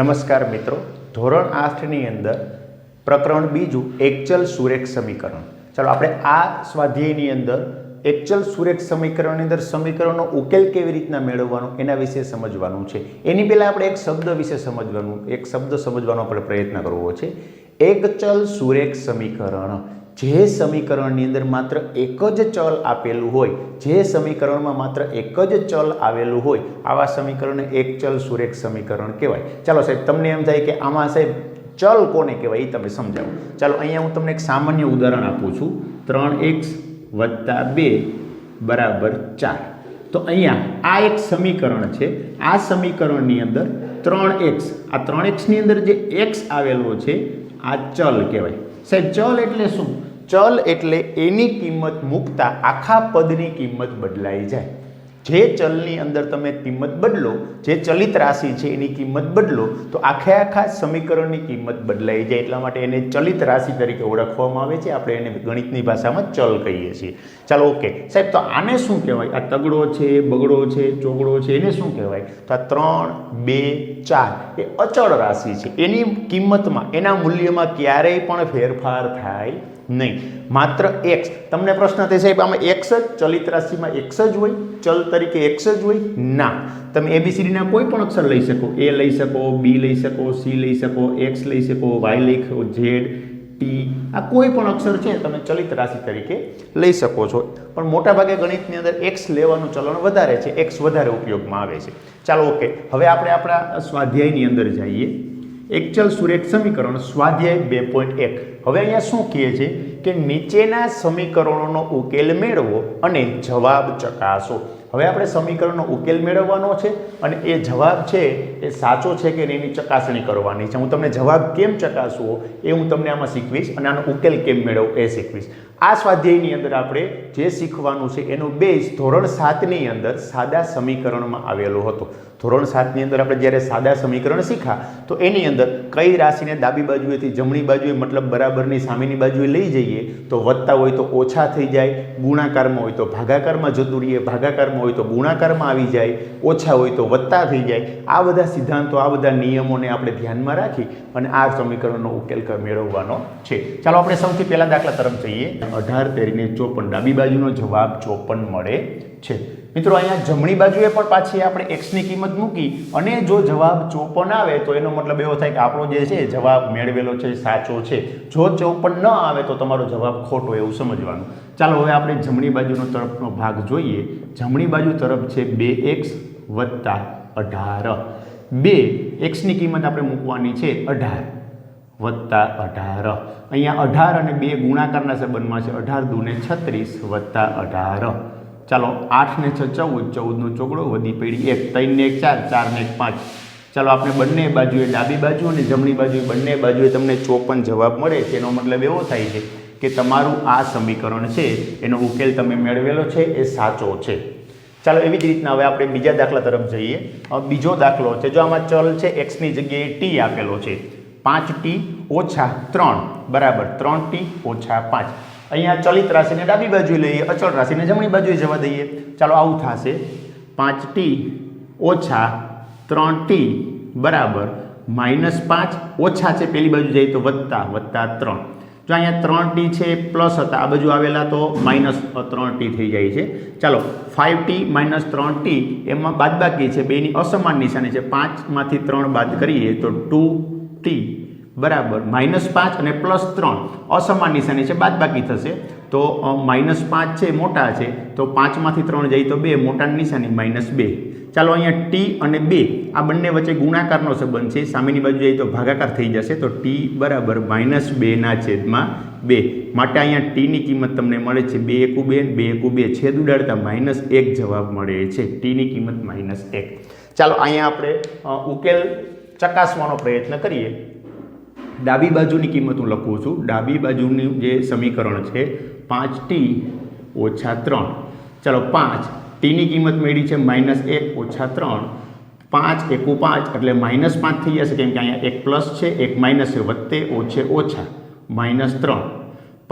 નમસ્કાર મિત્રો, ધોરણ 8ની અંદર પ્રકરણ બીજું એકચલ સુરેખ સમીકરણ. ચાલો આપણે આ સ્વાધ્યાયની અંદર એકચલ સુરેખ સમીકરણની અંદર સમીકરણનો ઉકેલ કેવી રીતના મેળવવાનો એના વિશે સમજવાનું છે. એની પહેલાં આપણે એક શબ્દ વિશે સમજવાનો આપણે પ્રયત્ન કરવો છે. એકચલ સુરેખ સમીકરણ, જે સમીકરણની અંદર માત્ર એક જ ચલ આપેલું હોય, જે સમીકરણમાં માત્ર એક જ ચલ આવેલું હોય, આવા સમીકરણને એકચલ સુરેખ સમીકરણ કહેવાય. ચાલો સાહેબ, તમને એમ થાય કે આમાં સાહેબ ચલ કોને કહેવાય એ તમે સમજાવો. ચાલો અહીંયા હું તમને એક સામાન્ય ઉદાહરણ આપું છું. 3x + 2 = 4. તો અહીંયા આ એક સમીકરણ છે. આ સમીકરણની અંદર 3x, આ 3xની અંદર જે x આવેલો છે આ ચલ કહેવાય. સાહેબ ચલ એટલે શું? ચલ એટલે એની કિંમત મૂકતા આખા પદની કિંમત બદલાઈ જાય. જે ચલની અંદર તમે કિંમત બદલો, જે ચલિત રાશિ છે એની કિંમત બદલો, તો આખા સમીકરણની કિંમત બદલાઈ જાય. એટલા માટે એને ચલિત રાશિ તરીકે ઓળખવામાં આવે છે. આપણે એને ગણિતની ભાષામાં ચલ કહીએ છીએ. ચાલો ઓકે સાહેબ, તો આને શું કહેવાય? આ તગડો છે, બગડો છે, ચોગડો છે, એને શું કહેવાય? તો આ 3, 2, 4 એ અચળ રાશિ છે. એની કિંમતમાં, એના મૂલ્યમાં ક્યારેય પણ ફેરફાર થાય નહીં. માત્ર x. તમને પ્રશ્ન થાય સાહેબ આમાં x જ, ચલિત રાશિમાં x જ હોય, ચલ તરીકે x જ હોય? ના, તમે ABCDના કોઈ પણ અક્ષર લઈ શકો. a લઈ શકો, b લઈ શકો, c લઈ શકો, x લઈ શકો, y લઈ શકો, z, t, આ કોઈ પણ અક્ષર છે તમે ચલિત રાશિ તરીકે લઈ શકો છો. પણ મોટાભાગે ગણિતની અંદર x લેવાનું ચલણ વધારે છે, x વધારે ઉપયોગમાં આવે છે. ચાલો ઓકે, હવે આપણે આપણા સ્વાધ્યાયની અંદર જઈએ. એકચલ સુરેખ સમીકરણ સ્વાધ્યાય 2.1. હવે અહીંયા શું કહે છે કે નીચેના સમીકરણોનો ઉકેલ મેળવો અને જવાબ ચકાસો. હવે આપણે સમીકરણનો ઉકેલ મેળવવાનો છે અને એ જવાબ છે એ સાચો છે કે એની ચકાસણી કરવાની છે. હું તમને જવાબ કેમ ચકાસવો એ હું તમને આમાં શીખવીશ અને આનો ઉકેલ કેમ મેળવવો એ શીખવીશ. આ સ્વાધ્યાયની અંદર આપણે જે શીખવાનું છે એનો બેઝ ધોરણ 7ની અંદર સાદા સમીકરણમાં આવેલો હતો. ધોરણ 7ની અંદર આપણે જ્યારે સાદા સમીકરણ શીખ્યા તો એની અંદર કઈ રાશિને ડાબી બાજુએથી જમણી બાજુએ, મતલબ બરાબરની સામેની બાજુએ લઈ જઈએ તો વત્તા હોય તો ઓછા થઈ જાય, ગુણાકારમાં હોય તો ભાગાકારમાં જતું રહીએ, ભાગાકારમાં હોય તો ગુણાકારમાં આવી જાય, ઓછા હોય તો વત્તા થઈ જાય. આ બધા સિદ્ધાંતો, આ બધા નિયમોને આપણે ધ્યાનમાં રાખી અને આ સમીકરણનો ઉકેલ મેળવવાનો છે. ચાલો આપણે સૌથી પહેલા દાખલા તરફ જઈએ. 18 તેરીને 54, ડાબી બાજુનો જવાબ 54 મળે છે. મિત્રો અહીંયા જમણી બાજુએ પણ પાછી આપણે x ની કિંમત મૂકી અને જો જવાબ 54 આવે તો એનો મતલબ એવો થાય કે આપણો જે છે જવાબ મેળવેલો છે સાચો છે. જો 54 ન આવે તો તમારો જવાબ ખોટો, એવું સમજવાનું. ચાલો હવે આપણે જમણી બાજુનો તરફનો ભાગ જોઈએ. જમણી બાજુ તરફ છે 2x + 18. 2x ની કિંમત આપણે મૂકવાની છે 18 + 18. અહીંયા 18 અને 2 ગુણાકારના સંબંધમાં છે. 18 દૂને 36 + 18. ચાલો 8 ને 6 14, 14નો ચોગડો, વધી પડી 1, 3 ને 1 4, 4 ને 1 5. ચાલો આપણે બંને બાજુએ, ડાબી બાજુ અને જમણી બાજુએ, બંને બાજુએ તમને 54 જવાબ મળે છે. એનો મતલબ એવો થાય છે કે તમારું આ સમીકરણ છે એનો ઉકેલ તમે મેળવેલો છે એ સાચો છે. ચાલો એવી જ રીતના હવે આપણે બીજા દાખલા તરફ જઈએ. બીજો દાખલો છે, જો આમાં ચલ છે x ની જગ્યાએ t આપેલો છે. 5t - 3 = 3t - 5. અહીંયા ચલિત રાશિને ડાબી બાજુએ લઈએ, અચળ રાશિને જમણી બાજુએ જવા દઈએ. ચાલો આવું થશે. 5t - 3t બરાબર -5, ઓછા છે પેલી બાજુ જઈએ તો વત્તા, +3. જો અહીંયા 3t છે પ્લસ હતા, આ બાજુ આવેલા તો -3t થઈ જાય છે. ચાલો 5t - 3t એમાં બાદબાકી છે, બેની અસમાન નિશાની છે. 5માંથી 3 બાદ કરીએ તો 2t બરાબર -5 અને +3 અસમાન નિશાની છે, બાદબાકી થશે તો -5 છે મોટા છે તો 5માંથી 3 જાય તો 2, મોટાની નિશાની -2. ચાલો અહીંયા t અને 2 આ બંને વચ્ચે ગુણાકારનો સંબંધ છે, સામેની બાજુ જાય તો ભાગાકાર થઈ જશે તો t બરાબર -2/2. માટે અહીંયા t ની કિંમત તમને મળે છે 2 × 2, 2 × 2 છેદ ઉડાડતા -1 જવાબ મળે છે. t ની કિંમત -1. ચાલો અહીંયા આપણે ઉકેલ ચકાસવાનો પ્રયત્ન કરીએ. ડાબી બાજુની કિંમત હું લખું છું. ડાબી બાજુનું જે સમીકરણ છે 5t - 3. ચાલો 5, t ની કિંમત મળી છે -1 - 3. 5 × 5 એટલે -5 થઈ જશે, કેમ કે અહીંયા એક પ્લસ છે એક માઇનસ છે, વત્તે ઓછે ઓછા -3.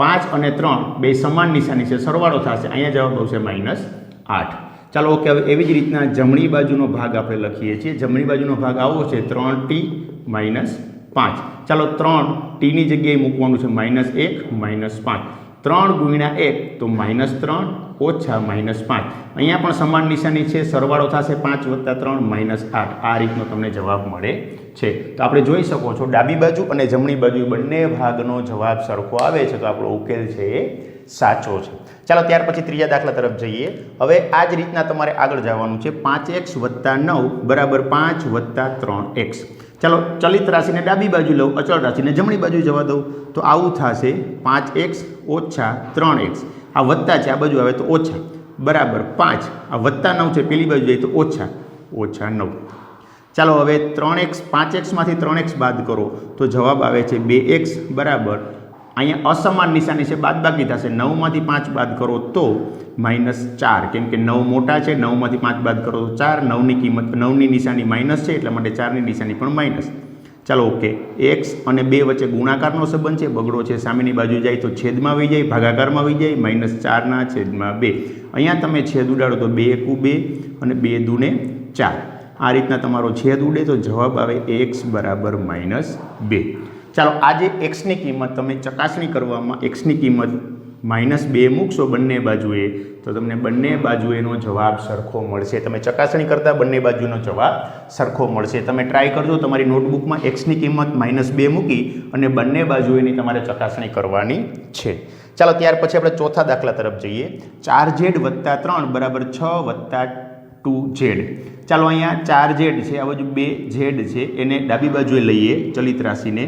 5 અને 3 બે સમાન નિશાની છે, સરવાળો થશે, અહીંયા જવાબ આવશે -8. ચાલો ઓકે, હવે એવી જ રીતના જમણી બાજુનો ભાગ આપણે લખીએ છીએ. જમણી બાજુનો ભાગ આવો છે 3t -5. ચાલો 3 ટીની જગ્યાએ મૂકવાનું છે -1 -5. 3 ગુણ્યા 1 તો -3 ઓછા -5. અહીંયા પણ સમાન નિશાની છે, સરવાળો થશે 5 + 3 -8. આ રીતનો તમને જવાબ મળે છે. તો આપણે જોઈ શકો છો ડાબી બાજુ અને જમણી બાજુ બંને ભાગનો જવાબ સરખો આવે છે, તો આપણો ઉકેલ છે એ સાચો છે. ચાલો ત્યાર પછી ત્રીજા દાખલા તરફ જઈએ. હવે આ જ રીતના તમારે આગળ જવાનું છે. 5x + 9 = 5 + 3x. ચાલો ચલિત રાશિને ડાબી બાજુ લઉં, અચળ રાશિને જમણી બાજુ જવા દઉં, તો આવું થશે 5x - 3x. આ વત્તા છે, આ બાજુ આવે તો ઓછા, બરાબર 5. આ +9 છે, પેલી બાજુ જાય તો ઓછા 9. ચાલો હવે 3x 5x માંથી 3x બાદ કરો તો જવાબ આવે છે 2x બરાબર, અહીંયા અસમાન નિશાની છે, બાદબાકી થશે. 9 માંથી 5 બાદ કરો તો -4, કેમ કે 9 મોટા છે. 9 માંથી 5 બાદ કરો તો 4. 9ની કિંમત 9ની નિશાની માઇનસ છે, એટલા માટે 4ની નિશાની પણ માઇનસ. ચાલો ઓકે. x અને 2 વચ્ચે ગુણાકારનો સંબંધ છે, બગડો છે, સામેની બાજુ જાય તો છેદમાં આવી જાય, ભાગાકારમાં આવી જાય, -4/2. અહીંયા તમે છેદ ઉડાડો તો 2 × 2 અને 2 × 2 = 4. આ રીતના તમારો છેદ ઉડે તો જવાબ આવે x બરાબર -2. ચાલો આજે xની કિંમત તમે ચકાસણી કરવામાં xની કિંમત -2 મૂકશો બંને બાજુએ તો તમને બંને બાજુએનો જવાબ સરખો મળશે. તમે ચકાસણી કરતાં બંને બાજુનો જવાબ સરખો મળશે. તમે ટ્રાય કરજો તમારી નોટબુકમાં xની કિંમત -2 મૂકી અને બંને બાજુએની તમારે ચકાસણી કરવાની છે. ચાલો ત્યાર પછી આપણે ચોથા દાખલા તરફ જઈએ. 4z + 3 = 6 + 2z. ચાલો અહીંયા 4z છે, આ બાજુ 2z છે, એને ડાબી બાજુએ લઈએ ચલિત રાશિને,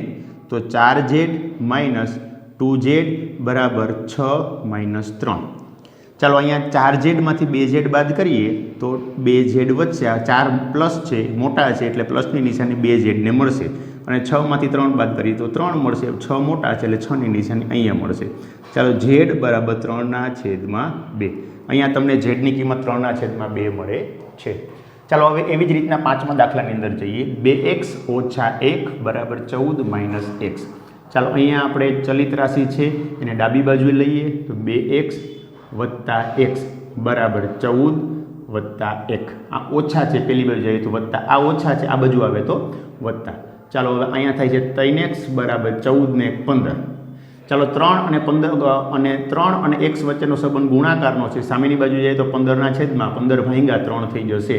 તો 4z - 2z = 6 - 3. ચાલો અહીંયા 4z માંથી 2z બાદ કરીએ તો 2z વચ્ચે આ 4 પ્લસ છે, મોટા છે, એટલે પ્લસની નિશાની 2z ને મળશે. અને 6 માંથી 3 બાદ કરીએ તો 3 મળશે. 6 મોટા છે એટલે 6ની નિશાની અહીંયા મળશે. ચાલો z બરાબર 3/2. અહીંયા તમને z ની કિંમત 3/2 મળે છે. ચાલો હવે એવી જ રીતના પાંચમા દાખલાની અંદર જઈએ. 2x - 1 = 14 - x. ચાલો અહીંયા આપણે ચલિત રાશિ છે એને ડાબી બાજુએ લઈએ તો 2x + x બરાબર 14 + 1. આ ઓછા છે, પેલી બાજુ જઈએ તો વત્તા, આ ઓછા છે, આ બાજુ આવે તો વત્તા. ચાલો હવે અહીંયા થાય છે 3x બરાબર 14 ને 15. ચાલો 3 અને 15 અને 3 અને x વચ્ચેનો સંબંધ ગુણાકારનો છે. સામેની બાજુ જાય તો 15/15 ભાગ્યા 3 થઈ જશે.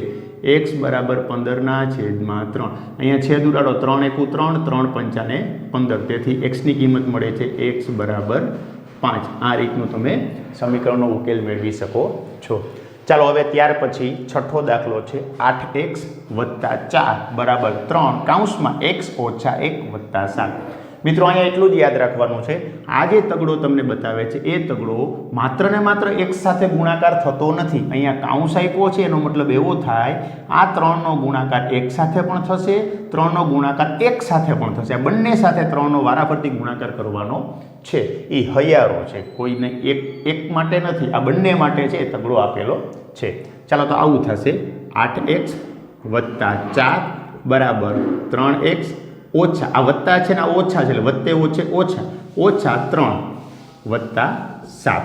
x બરાબર 15/3. અહીંયા છેદ ઉડાડો, 3 × 3, 3 × 5 ને 15. તેથી x ની કિંમત મળે છે x બરાબર 5. આ રીતનું તમે સમીકરણનો ઉકેલ મેળવી શકો છો. ચાલો હવે ત્યાર પછી છઠ્ઠો દાખલો છે. 8x + 4 = 3 કૌંસમાં x - 1 + 7. મિત્રો અહીંયા એટલું જ યાદ રાખવાનું છે, આ જે તગડો તમને બતાવે છે એ તગડો માત્ર ને માત્ર x સાથે ગુણાકાર થતો નથી. અહીંયા કાઉન્સ આપ્યો છે, એનો મતલબ એવો થાય આ 3નો ગુણાકાર x સાથે પણ થશે, 3નો ગુણાકાર x સાથે પણ થશે. આ બંને સાથે 3નો વારાફરતી ગુણાકાર કરવાનો છે. એ હૈયારો છે, કોઈને એક માટે નથી, આ બંને માટે છે એ તગડો આપેલો છે. ચાલો તો આવું થશે. 8x + 4 બરાબર 3x ઓછા, આ વત્તા છે ને આ ઓછા છે, એટલે વત્તે ઓછે ઓછા 3 + 7.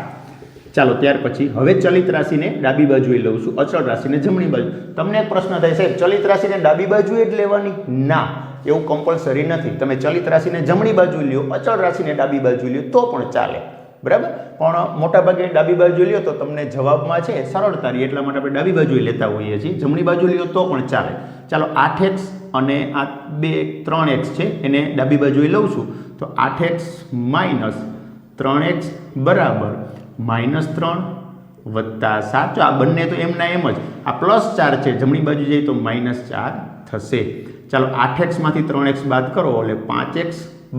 ચાલો ત્યાર પછી હવે ચલિત રાશિને ડાબી બાજુએ લઉં છું, અચળ રાશિને જમણી બાજુ. તમને એક પ્રશ્ન થાય, સાહેબ ચલિત રાશિને ડાબી બાજુએ જ લેવાની? ના, એવું કમ્પલસરી નથી. તમે ચલિત રાશિને જમણી બાજુ લ્યો, અચળ રાશિને ડાબી બાજુ લ્યો તો પણ ચાલે, બરાબર. પણ મોટાભાગે ડાબી બાજુ લ્યો તો તમને જવાબમાં છે સરળતા રહે, એટલા માટે આપણે ડાબી બાજુએ લેતા હોઈએ છીએ. જમણી બાજુ લ્યો તો પણ ચાલે. ચાલો 8x અને આ 3x છે એને ડાબી બાજુએ લઉં છું, તો 8x - 3x બરાબર -3 + 7. આ બંને તો એમના એમ જ, આ +4 છે, જમણી બાજુ જઈએ તો -4 થશે. ચાલો 8x માંથી 3x બાદ કરો એટલે 5x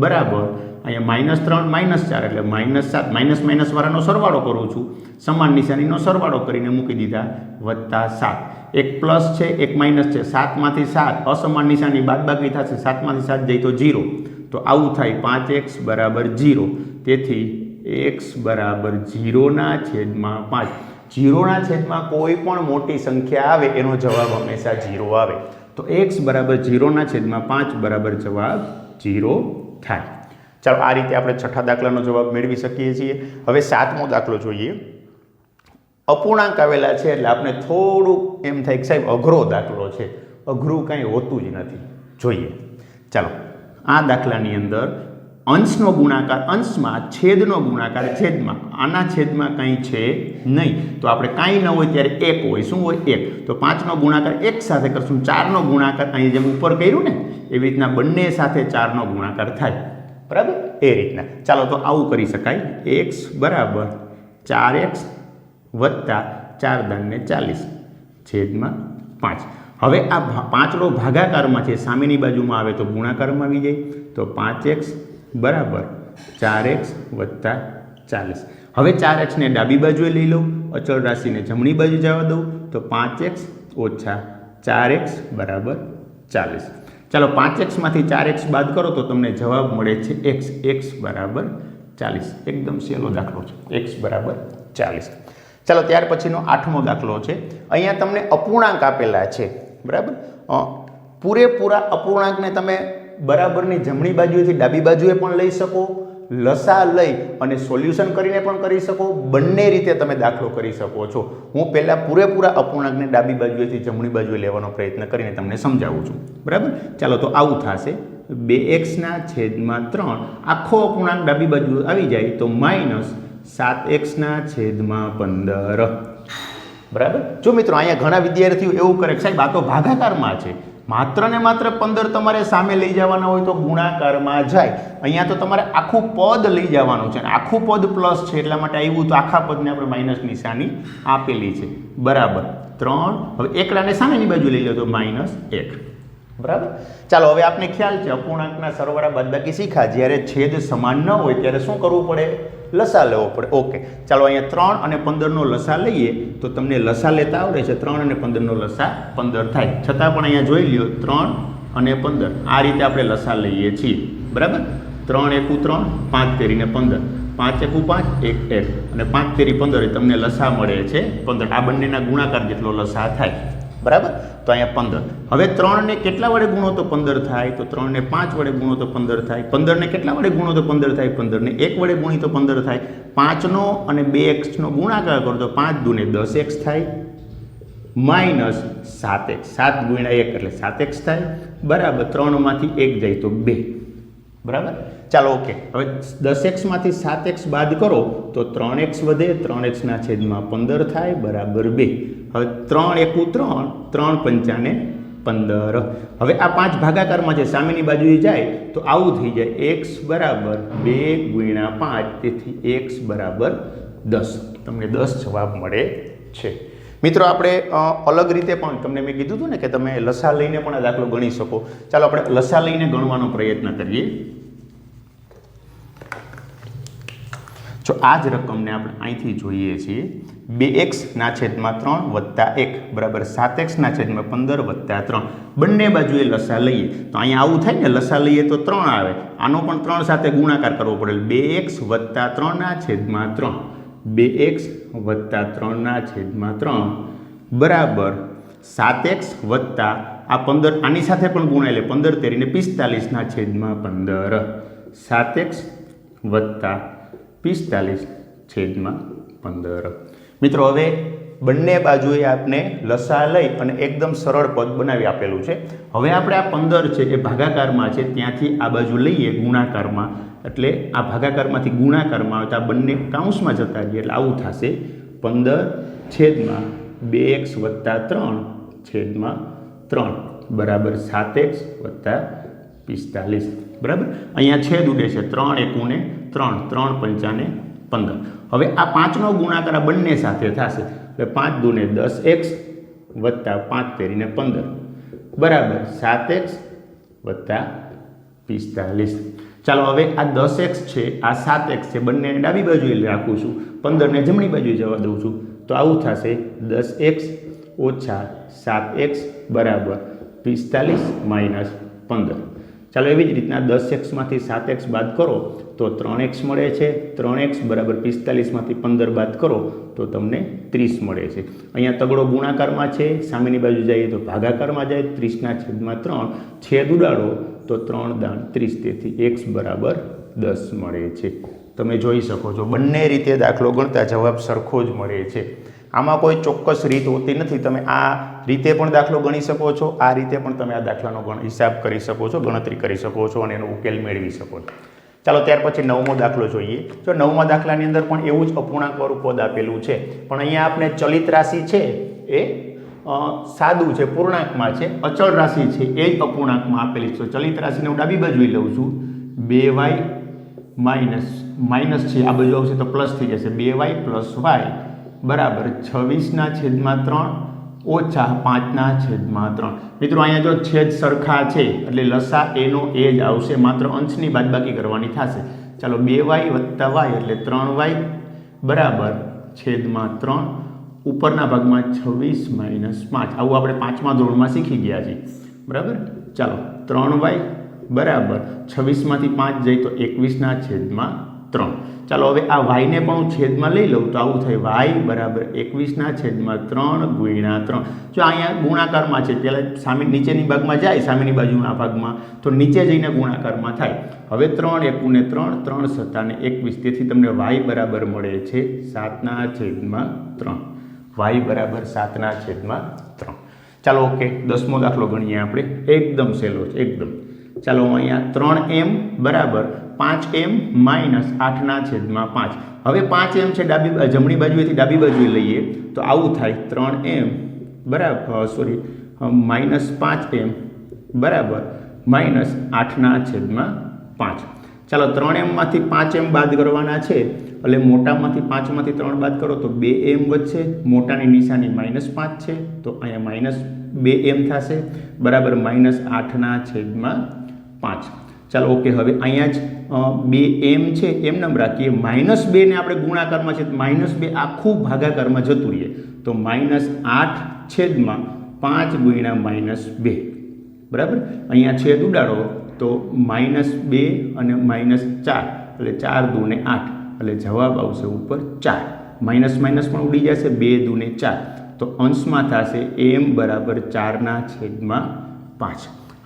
બરાબર, અહીંયા -3 - 4 એટલે -7, માઇનસ વાળાનો સરવાળો કરું છું, સમાન નિશાનીનો સરવાળો કરીને મૂકી દીધા, +7. એક પ્લસ છે, એક માઇનસ છે, 7 માંથી 7 અસમાન નિશાની બાદબાકી થશે, 7 માંથી 7 જાય તો 0. તો આવું થાય 5x બરાબર 0. તેથી x બરાબર 0/5. 0/5 કોઈ પણ મોટી સંખ્યા આવે એનો જવાબ હંમેશા 0 આવે. તો x બરાબર 0/5 બરાબર જવાબ 0 થાય. ચાલો આ રીતે આપણે છઠ્ઠા દાખલાનો જવાબ મેળવી શકીએ છીએ. હવે સાતમો દાખલો જોઈએ. અપૂર્ણાંક આવેલા છે એટલે આપણે થોડુંક એમ થાય કે સાહેબ અઘરો દાખલો છે. અઘરું કાંઈ હોતું જ નથી. જોઈએ. ચાલો આ દાખલાની અંદર અંશનો ગુણાકાર અંશમાં, છેદનો ગુણાકાર છેદમાં, આના છેદમાં કંઈ છે નહીં, તો આપણે કાંઈ ન હોય ત્યારે 1 હોય. શું હોય? 1. તો 5નો ગુણાકાર 1 સાથે કરશું, 4નો ગુણાકાર અહીં જેમ ઉપર કર્યું ને એવી રીતના બંને સાથે 4નો ગુણાકાર થાય. બરાબર? એ રીતના. ચાલો તો આવું કરી શકાય. x બરાબર 4x વત્તા 4 દાન ને 40 છેદમાં 5. હવે આ 5નો ભાગાકારમાં છે, સામેની બાજુમાં આવે તો ગુણાકારમાં આવી જાય. તો 5x બરાબર 4x વત્તા 40. હવે 4x ને ડાબી બાજુએ લઈ લઉં, અચળ રાશિને જમણી બાજુ જવા દઉં, તો 5x ઓછા 4x બરાબર 40. ચાલો 5x માંથી 4x બાદ કરો તો તમને જવાબ મળે છે x બરાબર 40. એકદમ સહેલો દાખલો છે, x બરાબર 40. ચાલો ત્યાર પછીનો 8મો દાખલો છે. અહીંયા તમને અપૂર્ણાંક આપેલા છે. બરાબર? પૂરેપૂરા અપૂર્ણાંકને તમે બરાબરની જમણી બાજુએથી ડાબી બાજુએ પણ લઈ શકો, લસા લઈ અને સોલ્યુશન કરીને પણ કરી શકો. બંને રીતે તમે દાખલો કરી શકો છો. હું પહેલાં પૂરેપૂરા અપૂર્ણાંકને ડાબી બાજુએથી જમણી બાજુએ લેવાનો પ્રયત્ન કરીને તમને સમજાવું છું. બરાબર? ચાલો તો આવું થશે. 2x ના છેદમાં 3 આખો અપૂર્ણાંક ડાબી બાજુ આવી જાય તો માઇનસ 7x ના છેદમાં 15. બરાબર? જો મિત્રો અહીંયા ઘણા વિદ્યાર્થીઓ એવું કરે કે સાહેબ આ તો ભાગાકારમાં છે, માત્ર ને માત્ર 15 તમારે સામે લઈ જવાના હોય તો ગુણાકારમાં જાય. અહીંયા તો તમારે આખું પદ લઈ જવાનું છે અને આખું પદ પ્લસ છે એટલા માટે આવ્યું, તો આખા પદને આપણે માઇનસ નિશાની આપેલી છે. બરાબર? 3. હવે એકડાને સામેની બાજુ લઈ લો તો -1. બરાબર? ચાલો હવે આપને ખ્યાલ છે અપૂર્ણાંકના સરવાળા બાદબાકી શીખ્યા. જ્યારે છેદ સમાન ન હોય ત્યારે શું કરવું પડે? લસા લેવો પડે. ઓકે, ચાલો અહીંયા 3 અને 15નો લસા લઈએ તો તમને લસા લેતા આવડે છે. 3 અને 15નો લસા 15 થાય. છતાં પણ અહીંયા જોઈ લ્યો 3 અને 15 આ રીતે આપણે લસા લઈએ છીએ. બરાબર? 3 એકુ 3, 5 તેરીને 15, 5 એકુ 5, 1 1 અને 5 તેરી 15 તમને લસા મળે છે 15. આ બંનેના ગુણાકાર જેટલો લસા થાય. બરાબર? તો અહીંયા 15. હવે 3 ને કેટલા વડે ગુણો તો 15 થાય? તો 3 ને 5 વડે ગુણો તો 15 થાય. 15 ને કેટલા વડે ગુણો તો 15 થાય? 15 ને 1 વડે ગુણી તો 15 થાય. 5નો અને 2x નો ગુણાકાર કરો તો 5 દુને 10x થાય, માઇનસ 7x. 7 ગુણ્યા 1 એટલે 7x થાય. બરાબર? 3 માંથી 1 જાય તો 2. બરાબર? ચાલો ઓકે. હવે 10x માંથી 7x બાદ કરો તો 3x વધે, 3x ના છેદમાં 15 થાય બરાબર 2. હવે 3 એકુ 3, 3 પંચાને 15. હવે આ 5 ભાગાકારમાં છે, સામેની બાજુએ જાય તો આવું થઈ જાય x બરાબર 2 ગુણ્યા 5, તેથી x બરાબર 10. તમને 10 જવાબ મળે છે. મિત્રો આપણે અલગ રીતે પણ તમને મેં કીધું હતું ને કે તમે લસા લઈને પણ આ દાખલો ગણી શકો. ચાલો આપણે લસા લઈને ગણવાનો પ્રયત્ન કરીએ. જો આ જ રકમને આપણે અહીંથી જોઈએ છીએ 2x ના છેદમાં 3 વત્તા 1 બરાબર 7x ના છેદમાં 15 વત્તા 3. બંને બાજુએ લસા લઈએ તો અહીંયા આવું થાય ને, લસા લઈએ તો 3 આવે. આનો પણ 3 સાથે ગુણાકાર કરવો પડે. 2x વત્તા 3 ના છેદમાં 3, 2x વત્તા 3 ના છેદમાં 3 બરાબર 7x વત્તા આ 15 આની સાથે પણ ગુણાય લે 15 તેરીને 45 ના છેદમાં 15. 7x વત્તા 45 છેદમાં 15. મિત્રો હવે બંને બાજુએ આપણે લસા લઈ અને એકદમ સરળ પદ બનાવી આપેલું છે. હવે આપણે આ 15 છે એ ભાગાકારમાં છે, ત્યાંથી આ બાજુ લઈએ ગુણાકારમાં, એટલે આ ભાગાકારમાંથી ગુણાકારમાં આવે તો આ બંને કાઉન્સમાં જતા રહીએ એટલે આવું થશે 15 છેદમાં 2x વત્તા 3 છેદમાં 3 બરાબર 7x વત્તા 45. બરાબર? અહીંયા છેદ ઉડે છે, 3 એકુને 3, 3 પંચાને 15. હવે આ 5નો ગુણાકાર આ બંને સાથે થશે એટલે 5 દુને 10x વત્તા 5 તેરીને 15 બરાબર 7x વત્તા 45. ચાલો હવે આ 10x છે, આ 7x છે, બંને ડાબી બાજુએ રાખું છું, 15 ને જમણી બાજુએ જવા દઉં છું તો આવું થશે 10x ઓછા 7x બરાબર 45 માઇનસ 15. ચાલો એવી જ રીતના 10x માંથી 7x બાદ કરો તો 3x મળે છે. 3x બરાબર 45 માંથી 15 બાદ કરો તો તમને 30 મળે છે. અહીંયા તગડો ગુણાકારમાં છે, સામેની બાજુ જઈએ તો ભાગાકારમાં જાય. 30 ના છેદમાં 3 છેદ ઉડાડો તો 3 દાણ 30, તેથી x બરાબર 10 મળે છે. તમે જોઈ શકો છો બંને રીતે દાખલો ગણતા જવાબ સરખો જ મળે છે. આમાં કોઈ ચોક્કસ રીત હોતી નથી. તમે આ રીતે પણ દાખલો ગણી શકો છો, આ રીતે પણ તમે આ દાખલાનો હિસાબ કરી શકો છો, ગણતરી કરી શકો છો અને એનો ઉકેલ મેળવી શકો છો. ચાલો ત્યાર પછી 9મો દાખલો જોઈએ. જો 9મા દાખલાની અંદર પણ એવું જ અપૂર્ણાંકવાળું પદ આપેલું છે, પણ અહીંયા આપણે ચલિત રાશિ છે એ સાદું છે, પૂર્ણાંકમાં છે. અચળ રાશિ છે એ જ અપૂર્ણાંકમાં આપેલી છે. ચલિત રાશિને હું ડાબી બાજુ લઉં છું. 2y માઇનસ છે, આ બાજુ આવશે તો પ્લસ થઈ જશે. 2y + y બરાબર 26/3 ઓછા 5/3. મિત્રો અહીંયા જો છેદ સરખા છે એટલે લસા એનો એ જ આવશે, માત્ર અંશની બાદબાકી કરવાની થશે. ચાલો 2y + y એટલે 3y બરાબર છેદમાં 3 ઉપરના ભાગમાં 26 - 5. આવું આપણે 5મા ધોરણમાં શીખી ગયા છીએ, બરાબર. ચાલો 3y બરાબર 26માંથી 5 જાય તો 21/3. ચાલો હવે આ y ને પણ હું છેદમાં લઈ લઉં તો આવું થાય y બરાબર 21/3 × 3. જો અહીંયા ગુણાકારમાં છે, પહેલાં સામે નીચેની ભાગમાં જાય, સામેની બાજુના ભાગમાં, તો નીચે જઈને ગુણાકારમાં થાય. હવે 3 × 1 = 3, 3 × 7 = 21. તેથી તમને y બરાબર મળે છે 7/3. y બરાબર 7/3. ચાલો ઓકે, 10મો દાખલો ગણીએ આપણે. એકદમ સહેલો છે, એકદમ. ચાલો અહીંયા 3m બરાબર 5m - 8/5. હવે 5m છે જમણી બાજુએથી ડાબી બાજુએ લઈએ તો આવું થાય 3m બરાબર -5m બરાબર -8/5. ચાલો 3m માંથી 5m બાદ કરવાના છે એટલે મોટામાંથી 5માંથી 3 બાદ કરો તો 2m વધશે. મોટાની નિશાની -5 છે તો અહીંયા -2m થશે બરાબર -8/5. ચાલો ઓકે, હવે અહીંયા જ 2m છે એમ રાખીએ. -2 ને આપણે ગુણાકારમાં છે, -2 આખું ભાગાકારમાં જતું રહીએ તો -8/5 × -2 બરાબર. અહીંયા છેદ ઉડાડો તો -2 અને -4 એટલે 4 × 2 = 8 એટલે જવાબ આવશે ઉપર 4. માઇનસ પણ ઉડી જશે, 2 × 2 = 4 તો અંશમાં થશે m બરાબર 4/5.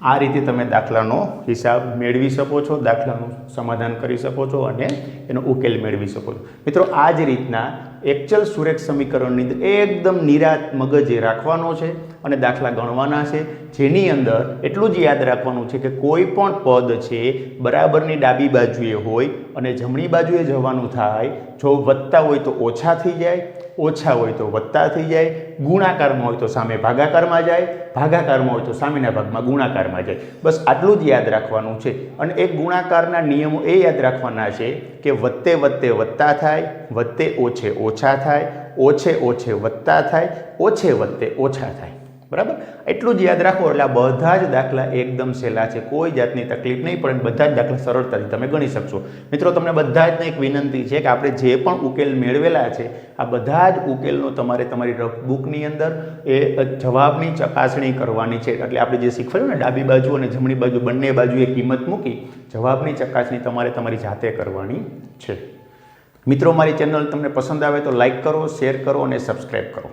આ રીતે તમે દાખલાનો હિસાબ મેળવી શકો છો, દાખલાનું સમાધાન કરી શકો છો અને એનો ઉકેલ મેળવી શકો છો. મિત્રો આ જ રીતના એકચલ સુરેખ સમીકરણની અંદર એકદમ નિરાંત મગજે રાખવાનો છે અને દાખલા ગણવાના છે, જેની અંદર એટલું જ યાદ રાખવાનું છે કે કોઈ પણ પદ છે બરાબરની ડાબી બાજુએ હોય અને જમણી બાજુએ જવાનું થાય. જો વત્તા હોય તો ઓછા થઈ જાય, ઓછા હોય તો વત્તા થઈ જાય, ગુણાકારમાં હોય તો સામે ભાગાકારમાં જાય, ભાગાકારમાં હોય તો સામેના ભાગમાં ગુણાકારમાં જાય. બસ આટલું જ યાદ રાખવાનું છે. અને એક ગુણાકારના નિયમો એ યાદ રાખવાના છે કે વત્તે વત્તે વત્તા થાય, વત્તે ઓછે ઓછા થાય, ઓછે ઓછે વત્તા થાય, ઓછે વત્તે ઓછા થાય. બરાબર, એટલું જ યાદ રાખો એટલે આ બધા જ દાખલા એકદમ સહેલા છે, કોઈ જાતની તકલીફ નહીં પડે, બધા જ દાખલા સરળતાથી તમે ગણી શકશો. મિત્રો તમને બધા જ એક વિનંતી છે કે આપણે જે પણ ઉકેલ મેળવેલા છે આ બધા જ ઉકેલનો તમારે તમારી રફબુકની અંદર એ જવાબની ચકાસણી કરવાની છે. એટલે આપણે જે શીખવાડ્યું ને ડાબી બાજુ અને જમણી બાજુ બંને બાજુએ કિંમત મૂકી જવાબની ચકાસણી તમારે તમારી જાતે કરવાની છે. મિત્રો મારી ચેનલ તમને પસંદ આવે તો લાઈક કરો, શેર કરો અને સબસ્ક્રાઈબ કરો.